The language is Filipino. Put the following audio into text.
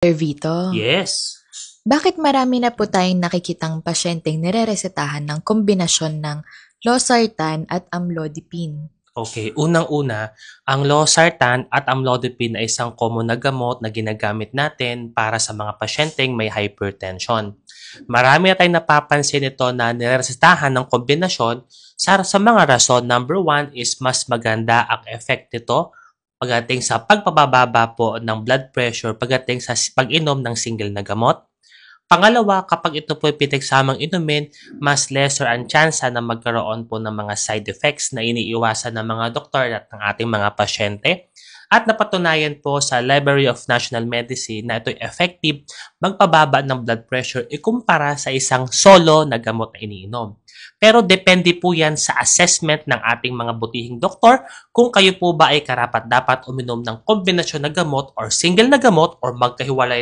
Sir Vito, Yes. bakit marami na po tayong nakikitang pasyenteng nireresetahan ng kombinasyon ng losartan at amlodipine? Okay, unang-una, ang losartan at amlodipine ay isang common na gamot na ginagamit natin para sa mga pasyenteng may hypertension. Marami na tayong napapansin ito na niresetahan ng kombinasyon sa mga rason. Number one is mas maganda ang effect nito pagdating sa pagpapababa po ng blood pressure pagdating sa pag-inom ng single na gamot. Pangalawa, kapag ito po ay pinagsamang inumin, mas lesser ang tsansa na magkaroon po ng mga side effects na iniiwasan ng mga doktor at ng ating mga pasyente. At napatunayan po sa Library of National Medicine na ito'y effective magpababa ng blood pressure ikumpara sa isang solo na gamot na iniinom. Pero depende po yan sa assessment ng ating mga butihing doktor kung kayo po ba ay karapat-dapat uminom ng kombinasyon na gamot or single na gamot or magkahiwalay